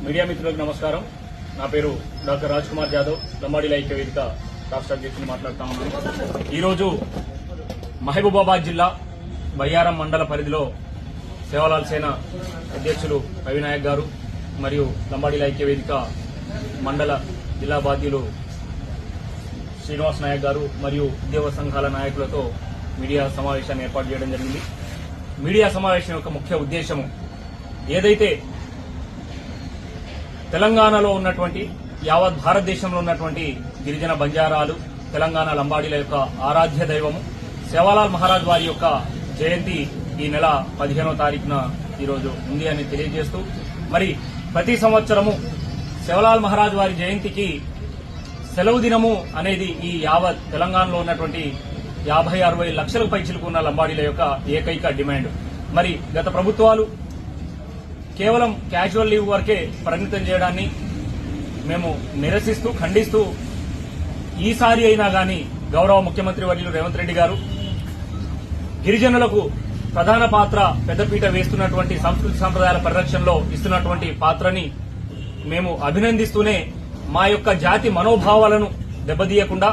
Media మిత్రులకు నమస్కారం. నా పేరు డాక్టర్ రాజ్ కుమార్ యాదవ్, లంబాడీల ఐక్య వేదిక రాష్ట్ర అధ్యక్షుని మాట్లాడుతా ఉన్నాను. ఈరోజు మహబూబాబాద్ జిల్లా బయ్యారం మండల పరిధిలో సేవలాల్ సేన అధ్యక్షులు రవినాయక్ గారు మరియు లంబాడీల ఐక్య వేదిక మండల జిల్లా బాధ్యులు శ్రీనివాస్ నాయక్ గారు మరియు ఉద్యోగ సంఘాల నాయకులతో మీడియా సమావేశాన్ని ఏర్పాటు చేయడం జరిగింది. మీడియా సమావేశం యొక్క ముఖ్య ఉద్దేశము ఏదైతే తెలంగాణలో ఉన్నటువంటి యావత్ భారతదేశంలో ఉన్నటువంటి గిరిజన బంజారాలు, తెలంగాణ లంబాడీల యొక్క ఆరాధ్య దైవము సేవాలాల్ మహారాజ్ వారి యొక్క జయంతి ఈ నెల 15వ తారీఖున ఈరోజు ఉంది అని తెలియజేస్తూ, మరి ప్రతి సంవత్సరము సేవాలాల్ మహారాజ్ వారి జయంతికి సెలవు దినము అనేది ఈ యావత్ తెలంగాణలో ఉన్నటువంటి 50-60 లక్షలకు పైచిలుకున్న లంబాడీల యొక్క ఏకైక డిమాండ్. మరి గత ప్రభుత్వాలు కేవలం క్యాజువల్ లీవ్ వరకే పరిమితం చేయడాన్ని మేము నిరసిస్తూ ఖండిస్తూ ఈసారి అయినా గాని గౌరవ ముఖ్యమంత్రి వర్యులు రేవంత్ రెడ్డి గారు గిరిజనులకు ప్రధాన పాత్ర పెద్దపీట వేస్తున్నటువంటి సంస్కృతి సంప్రదాయాల పరిరక్షణలో ఇస్తున్నటువంటి పాత్రని మేము అభినందిస్తూనే మా యొక్క జాతి మనోభావాలను దెబ్బతీయకుండా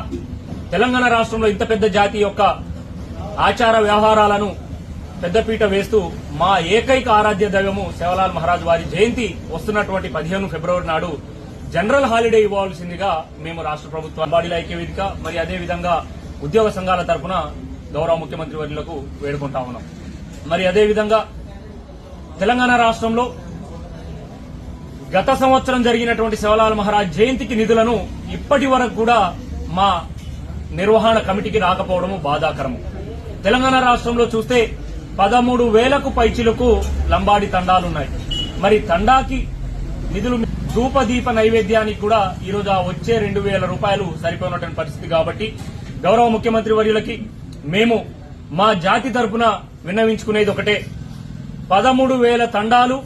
తెలంగాణ రాష్ట్రంలో ఇంత పెద్ద జాతి యొక్క ఆచార వ్యవహారాలను పెద్దపీట వేస్తూ మా ఏకైక ఆరాధ్య దైవము సేవాలాల్ మహారాజ్ వారి జయంతి వస్తున్నటువంటి 15 ఫిబ్రవరి నాడు జనరల్ హాలిడే ఇవ్వాల్సిందిగా మేము రాష్ట్ర ప్రభుత్వం లంబాడీల ఐక్య వేదిక మరి అదేవిధంగా ఉద్యోగ సంఘాల తరఫున గౌరవ ముఖ్యమంత్రి వర్యులకు వేడుకుంటా ఉన్నాం. మరి అదేవిధంగా తెలంగాణ రాష్ట్రంలో గత సంవత్సరం జరిగినటువంటి సేవాలాల్ మహారాజ్ జయంతికి నిధులను ఇప్పటి వరకు కూడా మా నిర్వహణ కమిటీకి రాకపోవడము బాధాకరము. తెలంగాణ రాష్ట్రంలో చూస్తే 13,000కు పైచిలకు లంబాడి తండాలున్నాయి. మరి తండాకి నిధులు ధూపదీప నైవేద్యానికి కూడా ఈరోజు వచ్చే 2,000 రూపాయలు సరిపోయినటువంటి పరిస్థితి. కాబట్టి గౌరవ ముఖ్యమంత్రి వర్యులకి మేము మా జాతి తరఫున విన్నవించుకునేది ఒకటే, 13,000 తండాలు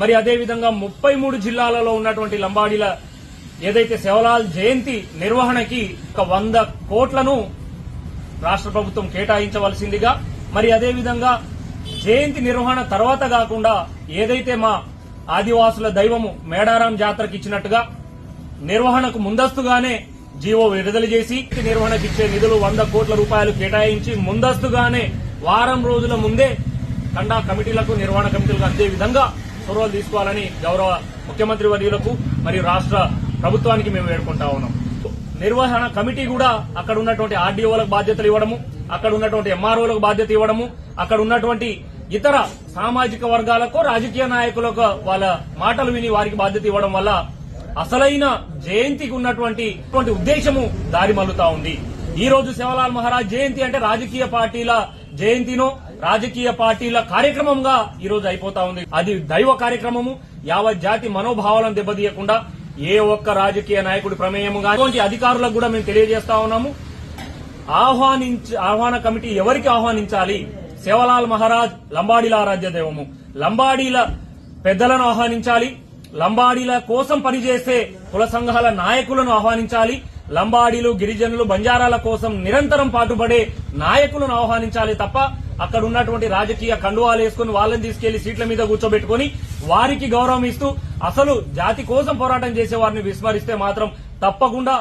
మరి అదేవిధంగా 33 జిల్లాలలో ఉన్నటువంటి లంబాడీల ఏదైతే సేవాలాల్ జయంతి నిర్వహణకి 100 కోట్లను రాష్ట్ర ప్రభుత్వం కేటాయించవలసిందిగా, మరి అదేవిధంగా జయంతి నిర్వహణ తర్వాత కాకుండా ఏదైతే మా ఆదివాసుల దైవము మేడారం జాతరకి ఇచ్చినట్టుగా నిర్వహణకు ముందస్తుగానే జీవో విడుదల చేసి నిర్వహణకు ఇచ్చే నిధులు 100 కోట్ల రూపాయలు కేటాయించి ముందస్తుగానే వారం రోజుల ముందే తండా కమిటీలకు నిర్వహణ కమిటీలకు అందే విధంగా చొరవలు తీసుకోవాలని గౌరవ ముఖ్యమంత్రి వర్యులకు మరియు రాష్ట్ర ప్రభుత్వానికి మేము వేడుకుంటా ఉన్నాం. నిర్వహణ కమిటీ కూడా అక్కడ ఉన్నటువంటి ఆర్డీఓలకు బాధ్యతలు ఇవ్వడము, అక్కడ ఉన్నటువంటి ఎంఆర్ఓలకు బాధ్యత ఇవ్వడము, అక్కడ ఉన్నటువంటి ఇతర సామాజిక వర్గాలకు రాజకీయ నాయకులకు వాళ్ళ మాటలు విని వారికి బాధ్యత ఇవ్వడం వల్ల అసలైన జయంతికి ఉన్నటువంటి ఉద్దేశము దారి మల్లుతా ఉంది. ఈ రోజు సేవాలాల్ మహారాజ్ జయంతి అంటే రాజకీయ పార్టీల జయంతినో రాజకీయ పార్టీల కార్యక్రమంగా ఈ రోజు అయిపోతా ఉంది. అది దైవ కార్యక్రమము. యావత్ జాతి మనోభావాలను దెబ్బతీయకుండా ఏ ఒక్క రాజకీయ నాయకుడి ప్రమేయము కానీ అధికారులకు కూడా మేము తెలియజేస్తా ఉన్నాము. ఆహ్వాన కమిటీ ఎవరికి ఆహ్వానించాలి? సేవాలాల్ మహారాజ్ లంబాడీల ఆరాధ్య దైవము. లంబాడీల పెద్దలను ఆహ్వానించాలి, లంబాడీల కోసం పనిచేసే కుల సంఘాల నాయకులను ఆహ్వానించాలి, లంబాడీలు గిరిజనులు బంజారాల కోసం నిరంతరం పాటుపడే నాయకులను ఆహ్వానించాలి తప్ప అక్కడ ఉన్నటువంటి రాజకీయ కండువాలు వేసుకుని వాళ్ళని తీసుకెళ్లి సీట్ల మీద కూర్చోబెట్టుకుని వారికి గౌరవం ఇస్తూ అసలు జాతి కోసం పోరాటం చేసే వారిని విస్మరిస్తే మాత్రం తప్పకుండా